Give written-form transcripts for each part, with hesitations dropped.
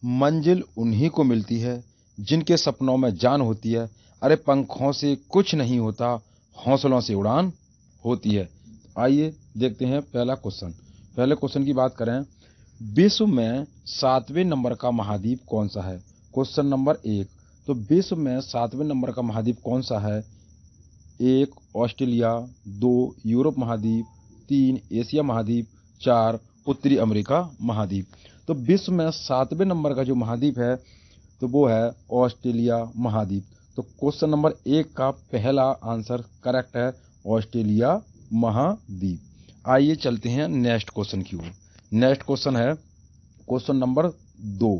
मंजिल उन्हीं को मिलती है जिनके सपनों में जान होती है। अरे पंखों से कुछ नहीं होता, हौसलों से उड़ान होती है। आइए देखते हैं पहला क्वेश्चन। पहले क्वेश्चन की बात करें, विश्व में 7वें नंबर का महाद्वीप कौन सा है? क्वेश्चन नंबर 1, तो विश्व में 7वें नंबर का महाद्वीप कौन सा है? 1 ऑस्ट्रेलिया, 2 यूरोप महाद्वीप, 3 एशिया महाद्वीप, 4 उत्तरी अमेरिका महाद्वीप। तो विश्व में 7वें नंबर का जो महाद्वीप है तो वो है ऑस्ट्रेलिया महाद्वीप। तो क्वेश्चन नंबर 1 का पहला आंसर करेक्ट है, ऑस्ट्रेलिया महाद्वीप। आइए चलते हैं नेक्स्ट क्वेश्चन की ओर। नेक्स्ट क्वेश्चन है क्वेश्चन नंबर 2,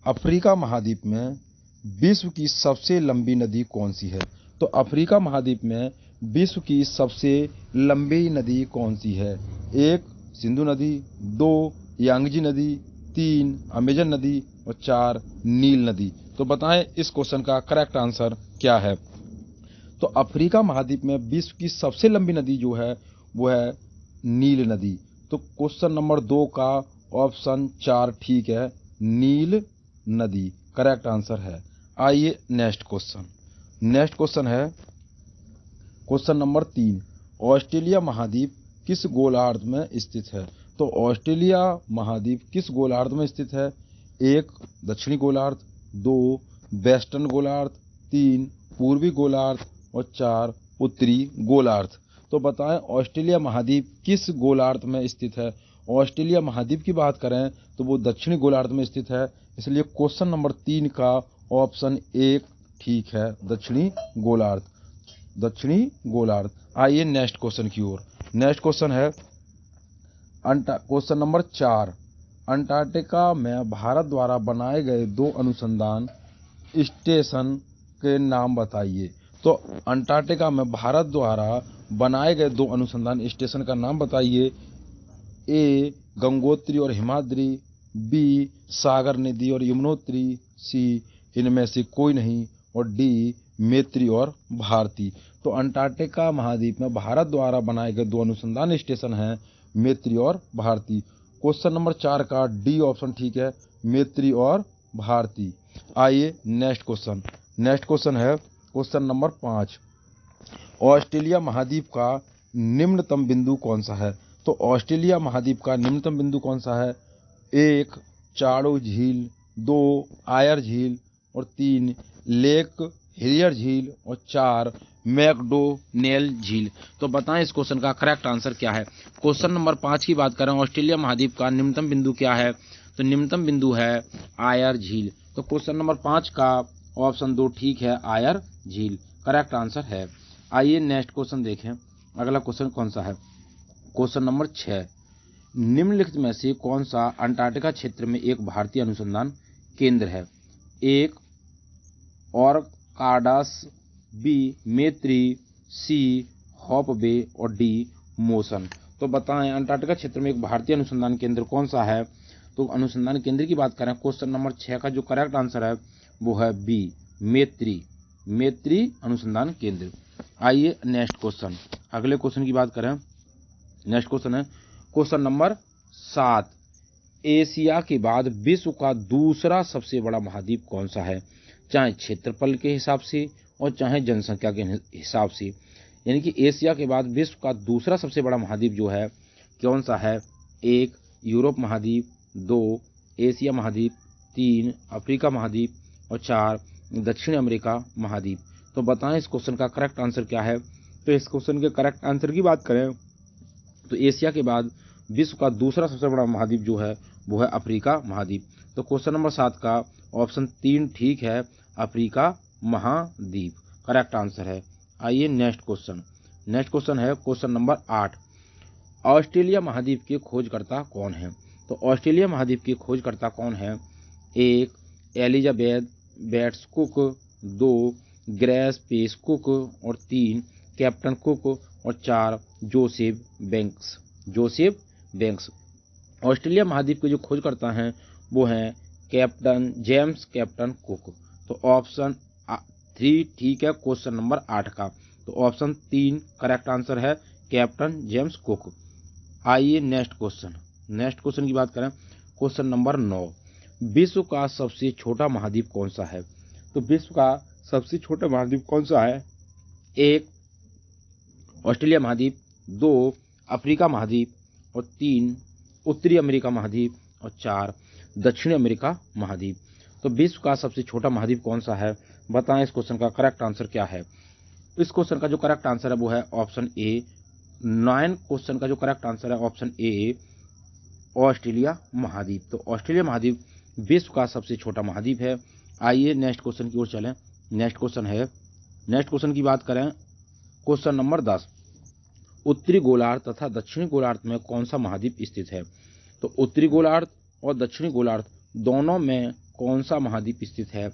अफ्रीका महाद्वीप में विश्व की सबसे लंबी नदी कौन सी है? तो अफ्रीका महाद्वीप में विश्व की सबसे लंबी नदी कौन सी है? 1 सिंधु नदी, 2 यांगजी नदी, 3 अमेजन नदी और 4 नील नदी। तो बताएं इस क्वेश्चन का करेक्ट आंसर क्या है? तो अफ्रीका महाद्वीप में विश्व की सबसे लंबी नदी जो है वो है नील नदी। तो क्वेश्चन नंबर 2 का ऑप्शन 4 ठीक है, नील नदी करेक्ट आंसर है। आइए नेक्स्ट क्वेश्चन। नेक्स्ट क्वेश्चन है क्वेश्चन नंबर 3, ऑस्ट्रेलिया महाद्वीप किस गोलार्ध में स्थित है? तो ऑस्ट्रेलिया महाद्वीप किस गोलार्ध में स्थित है? 1 दक्षिणी गोलार्ध, 2 वेस्टर्न गोलार्ध, 3 पूर्वी गोलार्ध और 4 उत्तरी गोलार्ध। तो बताएं ऑस्ट्रेलिया महाद्वीप किस गोलार्ध में स्थित है? ऑस्ट्रेलिया महाद्वीप की बात करें तो वो दक्षिणी गोलार्ध में स्थित है, इसलिए क्वेश्चन नंबर 3 का ऑप्शन 1 ठीक है, दक्षिणी गोलार्ध, दक्षिणी गोलार्ध। आइए नेक्स्ट क्वेश्चन की ओर। नेक्स्ट क्वेश्चन है क्वेश्चन नंबर 4, अंटार्कटिका में भारत द्वारा बनाए गए 2 अनुसंधान स्टेशन के नाम बताइए। तो अंटार्कटिका में भारत द्वारा बनाए गए 2 अनुसंधान स्टेशन का नाम बताइए। ए गंगोत्री और हिमाद्री, बी सागर नदी और यमुनोत्री, सी इनमें से कोई नहीं और डी मैत्री और भारती। तो अंटार्कटिका महाद्वीप में भारत द्वारा बनाए गए 2 अनुसंधान स्टेशन हैं, मैत्री और भारती। क्वेश्चन नंबर 4 का डी ऑप्शन ठीक है, मैत्री और भारती। आइए नेक्स्ट क्वेश्चन। नेक्स्ट क्वेश्चन है क्वेश्चन नंबर 5, ऑस्ट्रेलिया महाद्वीप का निम्नतम बिंदु कौन सा है? तो ऑस्ट्रेलिया महाद्वीप का निम्नतम बिंदु कौन सा है? 1 चाड़ो झील, 2 आयर झील और 3 लेक हिलियर झील और 4 मैकडोनेल झील। तो बताएं इस क्वेश्चन का करेक्ट आंसर क्या है? क्वेश्चन नंबर 5 की बात करें, ऑस्ट्रेलिया महाद्वीप का निम्नतम बिंदु क्या है? तो निम्नतम बिंदु है आयर झील। तो क्वेश्चन नंबर 5 का ऑप्शन 2 ठीक है, आयर झील करेक्ट आंसर है। आइए नेक्स्ट क्वेश्चन देखें। अगला क्वेश्चन कौन सा है? क्वेश्चन नंबर 6, निम्नलिखित में से कौन सा अंटार्कटिका क्षेत्र में एक भारतीय अनुसंधान केंद्र है? 1 ऑर्काडस, बी मैत्री, सी हॉप बे और डी मोशन। तो बताएं अंटार्कटिका क्षेत्र में एक भारतीय अनुसंधान केंद्र कौन सा है? तो अनुसंधान केंद्र की बात करें, क्वेश्चन नंबर 6 का जो करेक्ट आंसर है वो है बी मैत्री, मैत्री अनुसंधान केंद्र। आइए नेक्स्ट क्वेश्चन। अगले क्वेश्चन की बात करें, नेक्स्ट क्वेश्चन है क्वेश्चन नंबर 7, एशिया के बाद विश्व का दूसरा सबसे बड़ा महाद्वीप कौन सा है? चाहे क्षेत्रफल के हिसाब से और चाहे जनसंख्या के हिसाब से, यानी कि एशिया के बाद विश्व का दूसरा सबसे बड़ा महाद्वीप जो है कौन सा है? 1 यूरोप महाद्वीप, 2 एशिया महाद्वीप, 3 अफ्रीका महाद्वीप और 4 दक्षिण अमेरिका महाद्वीप। तो बताएं इस क्वेश्चन का करेक्ट आंसर क्या है? तो इस क्वेश्चन के करेक्ट आंसर की बात करें तो एशिया के बाद विश्व का दूसरा सबसे बड़ा महाद्वीप जो है वो है अफ्रीका महाद्वीप। तो क्वेश्चन नंबर 7 का ऑप्शन 3 ठीक है, अफ्रीका महाद्वीप करेक्ट आंसर है। आइए नेक्स्ट क्वेश्चन। नेक्स्ट क्वेश्चन है क्वेश्चन नंबर 8, ऑस्ट्रेलिया महाद्वीप के खोजकर्ता कौन है? तो ऑस्ट्रेलिया महाद्वीप के खोजकर्ता कौन है? 1 Elizabeth Betts Cook, 2 Grace Pace Cook और 3 कैप्टन कुक और 4 Joseph Banks, Joseph Banks. Australia महाद्वीप के जो खोजकर्ता हैं वो हैं कैप्टन जेम्स कैप्टन कुक। तो ऑप्शन 3 ठीक है क्वेश्चन नंबर 8 का। तो ऑप्शन 3 करेक्ट आंसर है, कैप्टन जेम्स कुक। आइए नेक्स्ट क्वेश्चन। नेक्स्ट क्वेश्चन की बात करें, क्वेश्चन नंबर 9, विश्व का सबसे छोटा महाद्वीप कौन सा है? तो विश्व का सबसे छोटा महाद्वीप कौन सा है? 1 ऑस्ट्रेलिया महाद्वीप, 2 अफ्रीका महाद्वीप और 3 उत्तरी अमेरिका महाद्वीप और 4 दक्षिणी अमेरिका महाद्वीप। तो विश्व का सबसे छोटा महाद्वीप कौन सा है? बताएं इस क्वेश्चन का करेक्ट आंसर क्या है। इस क्वेश्चन का जो करेक्ट आंसर है वो है ऑप्शन ए। 9 क्वेश्चन का जो करेक्ट आंसर है ऑप्शन ए ऑस्ट्रेलिया महाद्वीप। तो ऑस्ट्रेलिया महाद्वीप विश्व का सबसे छोटा महाद्वीप है। आइए नेक्स्ट क्वेश्चन की ओर चलें। नेक्स्ट क्वेश्चन की बात करें, क्वेश्चन नंबर 10, उत्तरी गोलार्ध तथा दक्षिणी गोलार्ध में कौन सा महाद्वीप स्थित है? तो उत्तरी गोलार्ध और दक्षिणी गोलार्ध दोनों में कौन सा महाद्वीप स्थित है?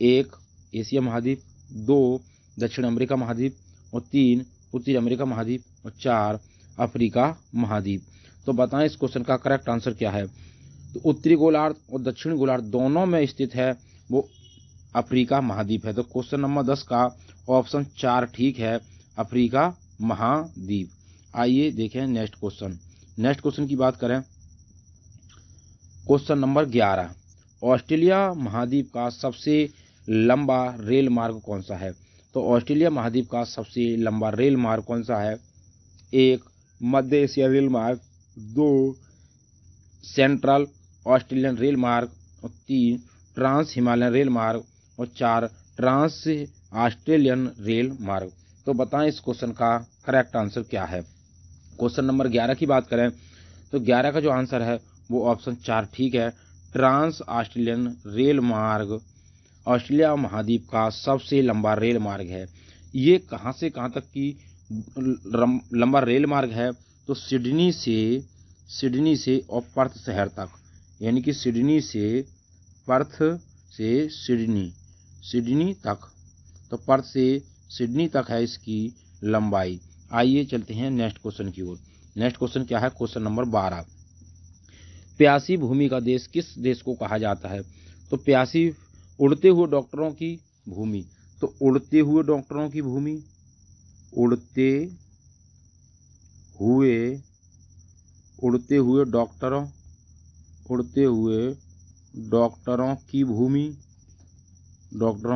1 एशिया महाद्वीप, 2 दक्षिण अमेरिका महाद्वीप और 3 उत्तरी अमेरिका महाद्वीप और 4 अफ्रीका महाद्वीप। तो बताएं इस क्वेश्चन का करेक्ट आंसर क्या है। तो उत्तरी गोलार्ध और दक्षिणी गोलार्ध दोनों में स्थित है वो अफ्रीका महाद्वीप है। तो क्वेश्चन नंबर 10 का ऑप्शन 4 ठीक है, अफ्रीका महाद्वीप। आइए देखें नेक्स्ट क्वेश्चन की बात करें, क्वेश्चन नंबर 11, ऑस्ट्रेलिया महाद्वीप का सबसे लंबा रेल मार्ग कौन सा है? तो ऑस्ट्रेलिया महाद्वीप का सबसे लंबा रेल मार्ग कौन सा है? 1 मध्य एशिया रेल मार्ग, 2 सेंट्रल ऑस्ट्रेलियन रेल मार्ग और 3 ट्रांस हिमालयन रेल मार्ग और 4 ट्रांस ऑस्ट्रेलियन रेल मार्ग। तो बताएं इस क्वेश्चन का करेक्ट आंसर क्या है। क्वेश्चन नंबर 11 की बात करें तो 11 का जो आंसर है वो ऑप्शन 4 ठीक है, ट्रांस ऑस्ट्रेलियन रेल मार्ग ऑस्ट्रेलिया महाद्वीप का सबसे लंबा रेल मार्ग है। ये कहाँ से कहाँ तक की लंबा रेल मार्ग है? तो सिडनी से और पर्थ शहर तक, यानी कि सिडनी से पर्थ से सिडनी तक, तो पर्थ से सिडनी तक है इसकी लंबाई। आइए चलते हैं नेक्स्ट क्वेश्चन की ओर। नेक्स्ट क्वेश्चन क्या है? क्वेश्चन नंबर 12, प्यासी भूमि का देश किस देश को कहा जाता है? तो प्यासी उड़ते हुए डॉक्टरों की भूमि, तो उड़ते हुए डॉक्टरों की भूमि, उड़ते हुए डॉक्टरों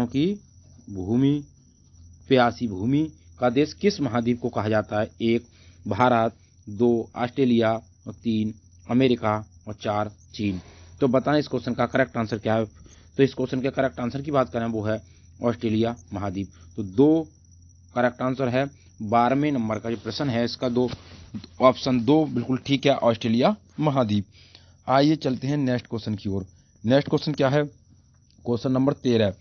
की भूमि, प्यासी भूमि का देश किस महाद्वीप को कहा जाता है? 1 भारत, 2 ऑस्ट्रेलिया और 3 अमेरिका और 4 चीन। तो बताएं इस क्वेश्चन का करेक्ट आंसर क्या है। तो इस क्वेश्चन के करेक्ट आंसर की बात करें वो है ऑस्ट्रेलिया महाद्वीप। तो 2 करेक्ट आंसर है। 12वें नंबर का जो प्रश्न है इसका ऑप्शन 2 बिल्कुल ठीक है, ऑस्ट्रेलिया महाद्वीप। आइए चलते हैं नेक्स्ट क्वेश्चन की ओर। नेक्स्ट क्वेश्चन क्या है? क्वेश्चन नंबर 13,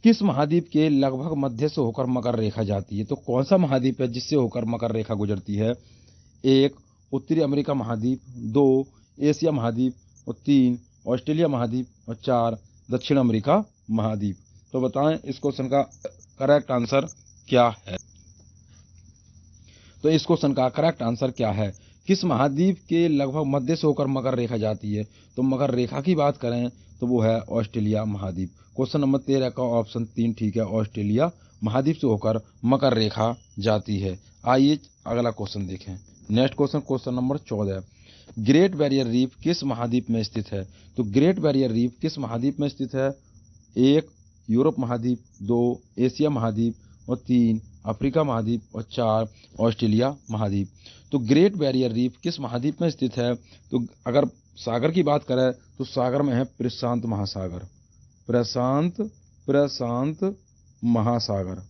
किस महाद्वीप के लगभग मध्य से होकर मकर रेखा जाती है? तो कौन सा महाद्वीप है जिससे होकर मकर रेखा गुजरती है? 1 उत्तरी अमेरिका महाद्वीप, 2 एशिया महाद्वीप और 3 ऑस्ट्रेलिया महाद्वीप और 4 दक्षिण अमेरिका महाद्वीप। तो बताएं इस क्वेश्चन का करेक्ट आंसर क्या है। तो इस क्वेश्चन का करेक्ट आंसर क्या है? किस महाद्वीप के लगभग मध्य से होकर मकर रेखा जाती है? तो मकर रेखा की बात करें तो वो है ऑस्ट्रेलिया महाद्वीप। क्वेश्चन नंबर 13 का ऑप्शन 3 ठीक है, ऑस्ट्रेलिया महाद्वीप से होकर मकर रेखा जाती है। आइए अगला क्वेश्चन देखें। Next question number 14, great barrier reef किस महाद्वीप में स्थित है? तो ग्रेट बैरियर रीफ किस महाद्वीप में स्थित है? 1 यूरोप महाद्वीप, 2 एशिया महाद्वीप और 3 अफ्रीका महाद्वीप और 4 ऑस्ट्रेलिया महाद्वीप। तो ग्रेट बैरियर रीफ किस महाद्वीप में स्थित है? तो अगर सागर की बात करें तो सागर में है प्रशांत महासागर, प्रशांत महासागर।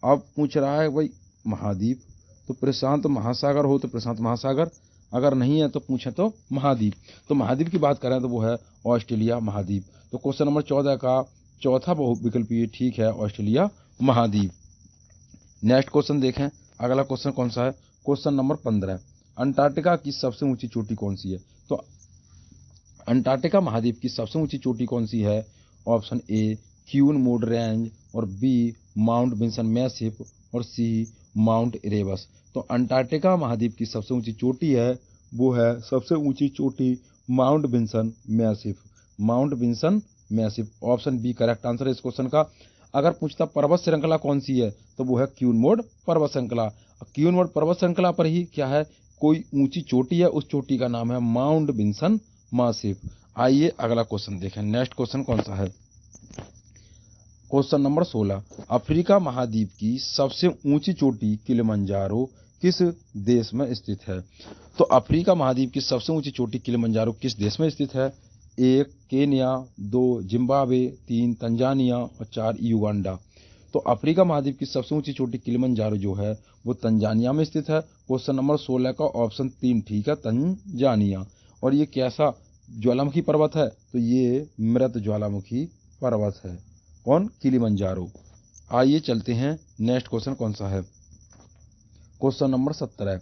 अब पूछ रहा है भाई महाद्वीप, तो प्रशांत महासागर हो तो प्रशांत महासागर, अगर नहीं है तो पूछे तो महाद्वीप। तो महाद्वीप की बात करें तो वो है ऑस्ट्रेलिया महाद्वीप। तो क्वेश्चन नंबर 14 का चौथा बहुविकल्प ये ठीक है, ऑस्ट्रेलिया महाद्वीप। नेक्स्ट क्वेश्चन देखें। अगला क्वेश्चन कौन सा है? क्वेश्चन नंबर 15, अंटार्कटिका की सबसे ऊंची चोटी कौन सी है? तो अंटार्कटिका महाद्वीप की सबसे ऊंची चोटी कौन सी है? Option A Queen Maud range और बी माउंट विंसन मैसिव और सी माउंट इरेबस। तो अंटार्कटिका महाद्वीप की सबसे ऊंची चोटी है वो है सबसे ऊंची चोटी Mount Vinson Massif. Option B correct answer है इस क्वेश्चन का। अगर पूछता पर्वत श्रृंखला कौन सी है तो वो है क्यून मोड पर्वत श्रृंखला। क्यून मोड पर्वत श्रृंखला पर ही क्या है, कोई ऊंची चोटी है, उस चोटी का नाम है माउंट विंसन मैसिव। आइए अगला क्वेश्चन देखें। नेक्स्ट क्वेश्चन कौन सा है? क्वेश्चन नंबर 16, अफ्रीका महाद्वीप की सबसे ऊंची चोटी किलिमंजारो किस देश में स्थित है? तो अफ्रीका महाद्वीप की सबसे ऊंची चोटी किलिमंजारो किस देश में स्थित है? 1 केन्या, 2 जिम्बाब्वे, 3 तंजानिया और 4 युगांडा। तो अफ्रीका महाद्वीप की सबसे ऊंची चोटी किलिमंजारो जो है वो तंजानिया में स्थित है। क्वेश्चन नंबर 16 का ऑप्शन 3 ठीक है, तंजानिया। और ये कैसा ज्वालामुखी पर्वत है? तो ये मृत ज्वालामुखी पर्वत है। कौन? किलिमंजारो। आइए चलते हैं, नेक्स्ट क्वेश्चन कौन सा है? क्वेश्चन नंबर 17,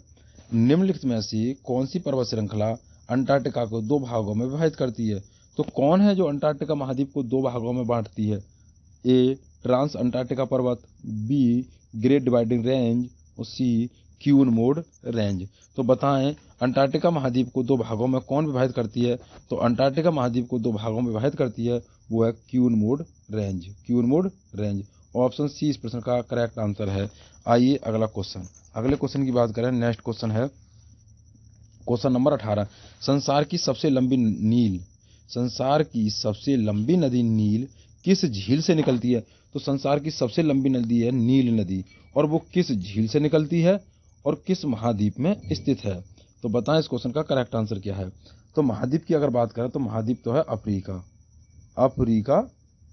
निम्नलिखित में से कौन सी पर्वत श्रृंखला अंटार्कटिका को 2 भागों में विभाजित करती है? तो कौन है जो अंटार्कटिका महाद्वीप को 2 भागों में बांटती है? ए ट्रांस अंटार्कटिका पर्वत, बी ग्रेट डिवाइडिंग रेंज और सी क्यूनमोड रेंज। तो बताएं अंटार्कटिका महाद्वीप को 2 भागों में कौन विभाजित करती है? तो अंटार्कटिका महाद्वीप को 2 भागों में विभाजित करती है वो है क्यूनमोड रेंज। क्यूनमोड रेंज ऑप्शन सी इस प्रश्न का करेक्ट आंसर है। आइए अगला क्वेश्चन, अगले क्वेश्चन की बात करें। नेक्स्ट क्वेश्चन है क्वेश्चन नंबर 18, संसार की सबसे लंबी नदी नील किस झील से निकलती है? तो संसार की सबसे लंबी नदी है नील नदी, और वो किस झील से निकलती है और किस महाद्वीप में स्थित है? तो बताएं इस क्वेश्चन का करेक्ट आंसर क्या है? तो महाद्वीप की अगर बात करें तो महाद्वीप तो है अफ्रीका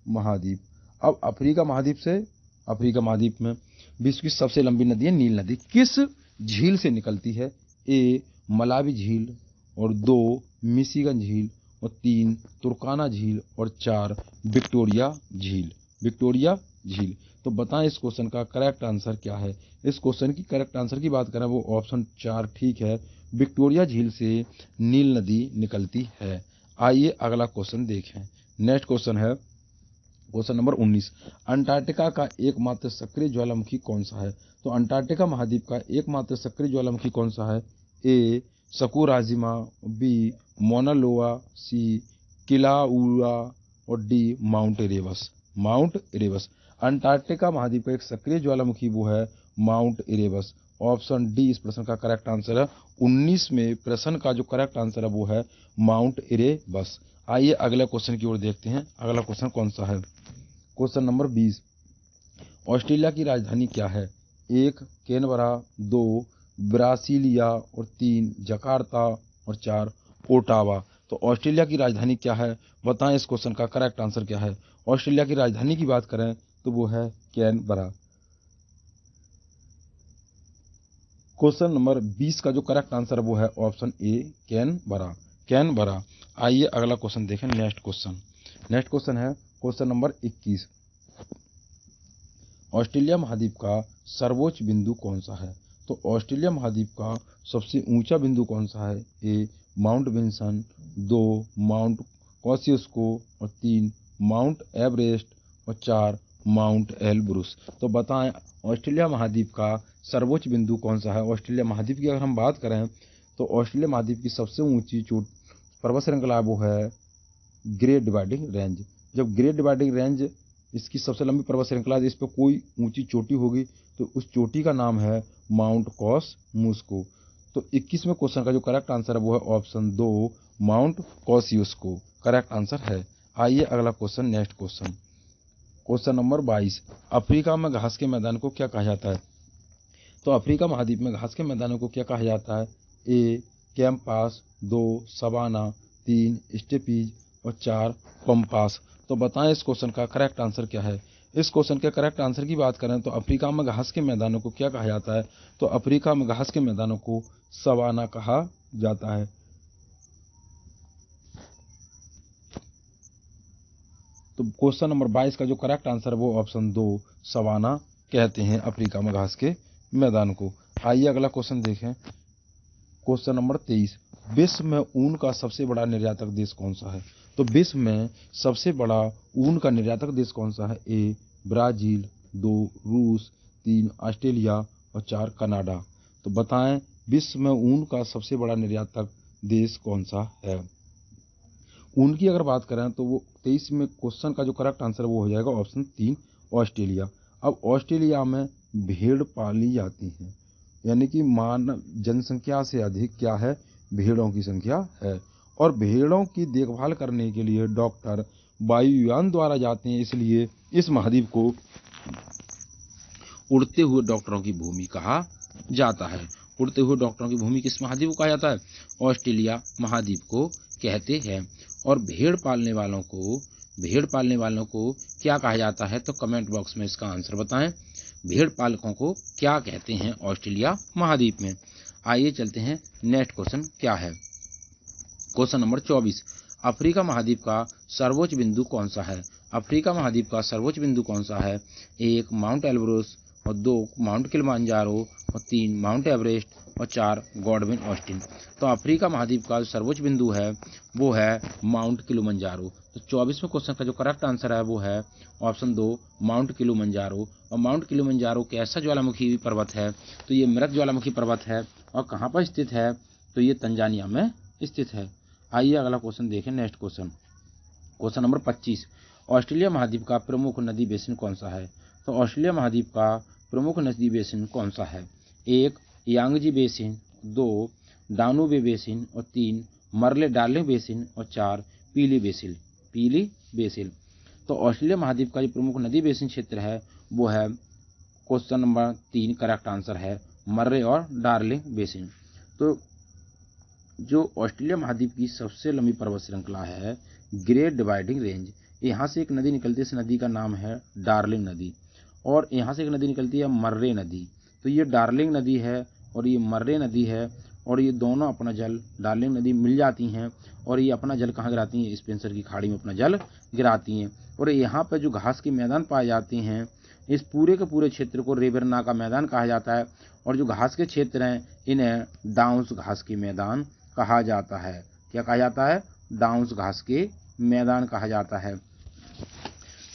महाद्वीप। अब अफ्रीका महाद्वीप में विश्व की सबसे लंबी नदी है नील नदी। किस झील से निकलती है? ए मलावी झील, और 2 मिशिगन झील, और 3 तुर्काना झील, और 4 विक्टोरिया झील। तो बताएं इस क्वेश्चन का करेक्ट आंसर क्या है? इस क्वेश्चन की करेक्ट आंसर की बात करें वो ऑप्शन 4 ठीक है, विक्टोरिया झील से नील नदी निकलती है। आइए अगला क्वेश्चन देखें। नेक्स्ट क्वेश्चन है क्वेश्चन नंबर 19, अंटार्कटिका का एकमात्र सक्रिय ज्वालामुखी कौन सा है? तो अंटार्कटिका महाद्वीप का एकमात्र सक्रिय ज्वालामुखी कौन सा है? ए सकुराजिमा, बी मोना लोआ, सी किलाउआ और डी माउंट इरेबस। अंटार्कटिका महाद्वीप का एक सक्रिय ज्वालामुखी वो है माउंट इरेबस। ऑप्शन डी इस प्रश्न का करेक्ट आंसर है। 19 में प्रश्न का जो करेक्ट आंसर है वो है माउंट इरेबस। आइए अगले क्वेश्चन की ओर देखते हैं। अगला क्वेश्चन कौन सा है? क्वेश्चन नंबर 20, ऑस्ट्रेलिया की राजधानी क्या है? 1 कैनबरा, 2 ब्रासीलिया और 3 जकार्ता और 4 ओटावा। तो ऑस्ट्रेलिया की राजधानी क्या है? बताएं इस क्वेश्चन का करेक्ट आंसर क्या है? ऑस्ट्रेलिया की राजधानी की बात करें तो वो है कैनबरा। क्वेश्चन नंबर 20 का जो करेक्ट आंसर वो है ऑप्शन ए कैनबरा। आइए अगला क्वेश्चन देखें। नेक्स्ट क्वेश्चन है क्वेश्चन नंबर 21, ऑस्ट्रेलिया महाद्वीप का सर्वोच्च बिंदु कौन सा है? तो ऑस्ट्रेलिया महाद्वीप का सबसे ऊंचा बिंदु कौन सा है? ए माउंट विल्सन, 2 माउंट कॉसियुस्को और 3 माउंट एवरेस्ट और 4 माउंट एलब्रुस। तो बताएं ऑस्ट्रेलिया महाद्वीप का सर्वोच्च बिंदु कौन सा है? ऑस्ट्रेलिया महाद्वीप की अगर हम बात करें तो ऑस्ट्रेलिया महाद्वीप की सबसे ऊंची पर्वत श्रृंखला वो है ग्रेट डिवाइडिंग रेंज। जब ग्रेट डिवाइडिंग रेंज इसकी सबसे लंबी पर्वत श्रृंखला है, इस पर कोई ऊंची चोटी होगी तो उस चोटी का नाम है माउंट कॉसमुस्को। तो 21वें क्वेश्चन का जो करेक्ट आंसर है वो है ऑप्शन 2 माउंट कॉसियुस्को करेक्ट आंसर है। आइए अगला question. Next question number 22, Africa में घास के मैदान को क्या कहा जाता है? तो अफ्रीका महाद्वीप में घास के मैदानों को क्या कहा जाता है? ए कैंपास, 2 सवाना, 3 स्टेपीज और 4 पंपास। तो बताएं इस क्वेश्चन का करेक्ट आंसर क्या है? इस क्वेश्चन के करेक्ट आंसर की बात करें तो अफ्रीका में घास के मैदानों को क्या कहा जाता है? तो अफ्रीका में घास के मैदानों को सवाना कहा जाता है। तो क्वेश्चन नंबर 22 का जो करेक्ट आंसर है वो ऑप्शन 2 सवाना कहते हैं अफ्रीका में घास के मैदान को। आइए अगला क्वेश्चन देखें। क्वेश्चन नंबर 23, विश्व में ऊन का सबसे बड़ा निर्यातक देश कौन सा है? तो विश्व में सबसे बड़ा ऊन का निर्यातक देश कौन सा है? ए ब्राजील, 2 रूस, 3 ऑस्ट्रेलिया और 4 कनाडा। तो बताएं विश्व में ऊन का सबसे बड़ा निर्यातक देश कौन सा है? ऊन की अगर बात करें तो वो 23 में क्वेश्चन का जो करेक्ट आंसर वो हो जाएगा ऑप्शन 3 ऑस्ट्रेलिया। अब ऑस्ट्रेलिया में भेड़ पाली जाती हैं, यानी कि मानव जनसंख्या से अधिक क्या है? भेड़ों की संख्या है। और भेड़ों की देखभाल करने के लिए डॉक्टर वायुयान द्वारा जाते हैं, इसलिए इस महाद्वीप को उड़ते हुए डॉक्टरों की भूमि कहा जाता है। उड़ते हुए डॉक्टरों की भूमि किस महाद्वीप को कहा जाता है? ऑस्ट्रेलिया महाद्वीप को कहते हैं। और भेड़ पालने वालों को क्या कहा जाता है? तो कमेंट बॉक्स में इसका आंसर बताएं। भेड़ पालकों को क्या कहते हैं ऑस्ट्रेलिया महाद्वीप में? आइए चलते हैं नेक्स्ट क्वेश्चन क्या है। क्वेश्चन नंबर 24, अफ्रीका महाद्वीप का सर्वोच्च बिंदु कौन सा है? अफ्रीका महाद्वीप का सर्वोच्च बिंदु कौन सा है? 1 माउंट एल्ब्रुस, और 2 माउंट किलिमांजारो, और 3 माउंट एवरेस्ट, और 4 गॉडविन ऑस्टिन। तो अफ्रीका महाद्वीप का जो सर्वोच्च बिंदु है वो है माउंट किलिमांजारो। तो 24वें क्वेश्चन का जो करेक्ट आंसर है वो है ऑप्शन 2 माउंट किलिमांजारो। और माउंट किलिमांजारो कैसा ज्वालामुखी पर्वत है? तो ये मृत ज्वालामुखी पर्वत है। और कहाँ पर स्थित है? तो ये तंजानिया में स्थित है। आइए अगला क्वेश्चन देखें। नेक्स्ट क्वेश्चन नंबर 25, ऑस्ट्रेलिया महाद्वीप का प्रमुख नदी बेसिन कौन सा है? तो ऑस्ट्रेलिया महाद्वीप का प्रमुख नदी बेसिन कौन सा है? 1 यांगजी बेसिन, 2 डानुबे बेसिन, और 3 मर्ले डार्लिंग बेसिन, और 4 पीली बेसिल। तो ऑस्ट्रेलिया महाद्वीप का जो प्रमुख नदी बेसिन क्षेत्र है वो है क्वेश्चन नंबर 3 करेक्ट आंसर है मर्रे और डार्लिंग बेसिन। तो जो ऑस्ट्रेलिया महाद्वीप की सबसे लंबी पर्वत श्रृंखला है ग्रेट डिवाइडिंग रेंज, यहाँ से एक नदी निकलती है, इस नदी का नाम है डार्लिंग नदी। और यहाँ से एक नदी निकलती है मर्रे नदी। तो ये डार्लिंग नदी है और ये मर्रे नदी है, और ये दोनों अपना जल डार्लिंग नदी मिल जाती हैं और ये अपना जल कहाँ गिराती हैं? स्पेंसर की खाड़ी में अपना जल गिराती हैं। और यहाँ पर जो घास के मैदान पाए जाते हैं इस पूरे के पूरे क्षेत्र को रेबरना का मैदान कहा जाता है। और जो घास के क्षेत्र हैं इन्हें डाउन्स घास के मैदान कहा जाता है। क्या कहा जाता है? डाउन्स घास के मैदान कहा जाता है।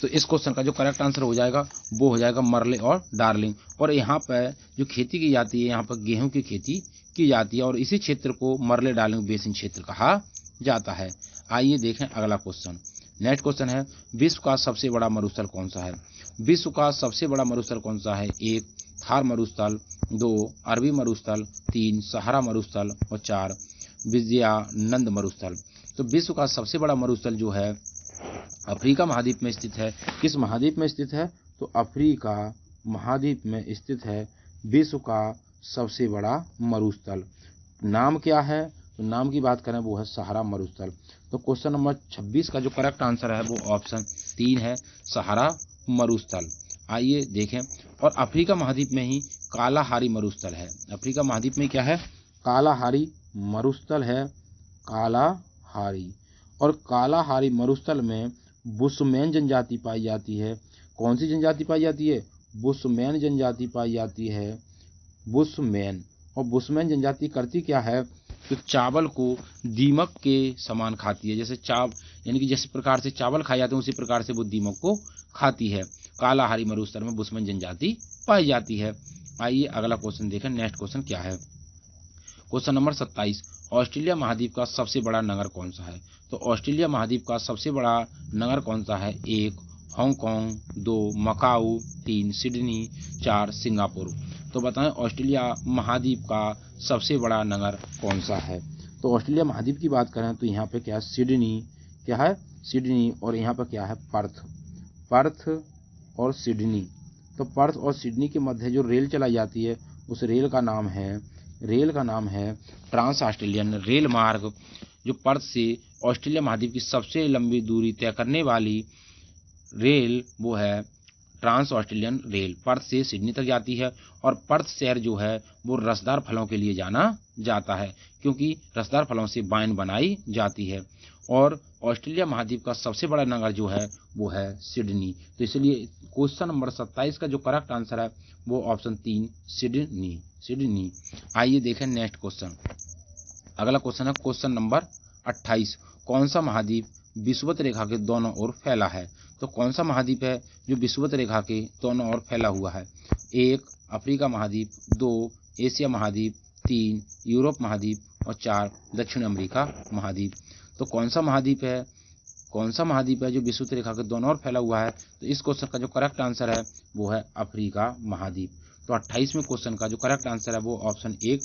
तो इस क्वेश्चन का जो करेक्ट आंसर हो जाएगा वो हो जाएगा मर्ले और डार्लिंग। और यहाँ पर जो खेती की जाती है यहाँ पर गेहूं की खेती की जाती है और इसी क्षेत्र को मर्ले डार्लिंग बेसिन क्षेत्र कहा जाता है। आइए देखें अगला क्वेश्चन। नेक्स्ट क्वेश्चन है, विश्व का सबसे बड़ा मरुस्थल कौन सा है? विश्व का सबसे बड़ा मरुस्थल कौन सा है? 1 थार मरुस्थल, 2 अरबी मरुस्थल, 3 सहारा मरुस्थल, और 4 विजयानंद मरुस्थल। तो विश्व का सबसे बड़ा मरुस्थल जो है अफ्रीका महाद्वीप में स्थित है। किस महाद्वीप में स्थित है? तो अफ्रीका महाद्वीप में स्थित है विश्व का सबसे बड़ा मरुस्थल। नाम क्या है? तो नाम की बात करें वो है सहारा मरुस्थल। तो क्वेश्चन नंबर 26 का जो करेक्ट आंसर है वो ऑप्शन 3 है सहारा मरुस्थल। आइए देखें। और अफ्रीका महाद्वीप में ही कालाहारी मरुस्थल है। अफ्रीका महाद्वीप में क्या है? कालाहारी मरुस्थल है, कालाहारी। और कालाहारी मरुस्थल में बुशमैन जनजाति पाई जाती है। कौन सी जनजाति पाई जाती है? बुशमैन जनजाति पाई जाती है, बुशमैन। और बुशमैन जनजाति करती क्या है? तो चावल को दीमक के समान खाती है। जैसे यानी कि जिस प्रकार से चावल खाए जाते हैं उसी प्रकार से वो दीमक को खाती है। कालाहारी मरुस्थल में बुशमैन जनजाति पाई जाती है। आइए अगला क्वेश्चन देखें। नेक्स्ट क्वेश्चन क्या है? क्वेश्चन नंबर 27, ऑस्ट्रेलिया महाद्वीप का सबसे बड़ा नगर कौन सा है? तो ऑस्ट्रेलिया महाद्वीप का सबसे बड़ा नगर कौन सा है? 1 हांगकांग, 2 मकाऊ, 3 सिडनी, 4 सिंगापुर। तो बताएं ऑस्ट्रेलिया महाद्वीप का सबसे बड़ा नगर कौन सा है? तो ऑस्ट्रेलिया महाद्वीप की बात करें तो यहाँ पे क्या है? सिडनी। क्या है? सिडनी। और यहाँ पर क्या है? पर्थ और सिडनी। तो पर्थ और सिडनी के मध्य जो रेल चलाई जाती है उस रेल का नाम है ट्रांस ऑस्ट्रेलियन रेल मार्ग। जो पर्थ से ऑस्ट्रेलिया महाद्वीप की सबसे लंबी दूरी तय करने वाली रेल वो है ट्रांस ऑस्ट्रेलियन रेल। पर्थ से सिडनी तक जाती है। और पर्थ शहर जो है वो रसदार फलों के लिए जाना जाता है क्योंकि रसदार फलों से वाइन बनाई जाती है। और ऑस्ट्रेलिया महाद्वीप का सबसे बड़ा नगर जो है वो है सिडनी। तो इसलिए क्वेश्चन नंबर 27 का जो करेक्ट आंसर है वो ऑप्शन 3 सिडनी। आइए देखें नेक्स्ट क्वेश्चन। अगला क्वेश्चन है क्वेश्चन नंबर 28, कौन सा महाद्वीप विषुवत रेखा के दोनों ओर फैला है? तो कौन सा महाद्वीप है जो विषुवत रेखा के दोनों ओर फैला हुआ है? 1 अफ्रीका महाद्वीप, 2 एशिया महाद्वीप, 3 यूरोप महाद्वीप, और 4 दक्षिण अमेरिका महाद्वीप। तो कौन सा महाद्वीप है जो विषुवत रेखा के दोनों ओर फैला हुआ है? तो इस क्वेश्चन का जो करेक्ट आंसर है वो है अफ्रीका महाद्वीप। तो 28वें क्वेश्चन का जो करेक्ट आंसर है वो ऑप्शन 1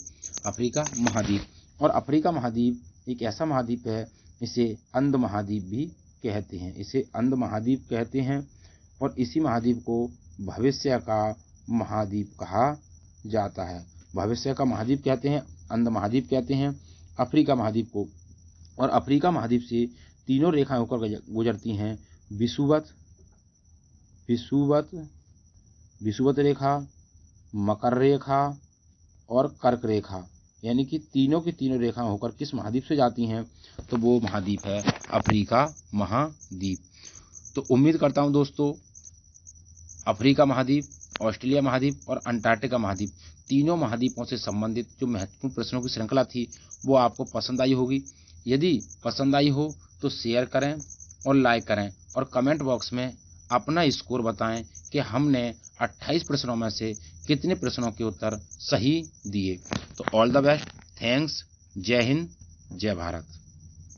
अफ्रीका महाद्वीप। और अफ्रीका महाद्वीप एक ऐसा महाद्वीप है, इसे अंध महाद्वीप भी कहते हैं, इसे अंध महाद्वीप कहते हैं। और इसी महाद्वीप को भविष्य का महाद्वीप कहा जाता है। भविष्य का महाद्वीप कहते हैं, अंध महाद्वीप कहते हैं अफ्रीका महाद्वीप को। और अफ्रीका महाद्वीप से तीनों रेखाएं होकर गुजरती हैं, विषुवत विषुवत विषुवत रेखा, मकर रेखा और कर्क रेखा, यानी कि तीनों की तीनों रेखाएं होकर किस महाद्वीप से जाती हैं, तो वो महाद्वीप है अफ्रीका महाद्वीप। तो उम्मीद करता हूं दोस्तों अफ्रीका महाद्वीप, ऑस्ट्रेलिया महाद्वीप और अंटार्कटिका महाद्वीप, तीनों महाद्वीपों से संबंधित जो महत्वपूर्ण प्रश्नों की श्रृंखला थी वो आपको पसंद आई होगी। यदि पसंद आई हो तो शेयर करें और लाइक करें और कमेंट बॉक्स में अपना स्कोर बताएं कि हमने 28 प्रश्नों में से कितने प्रश्नों के उत्तर सही दिए। तो ऑल द बेस्ट, थैंक्स, जय हिंद, जय भारत।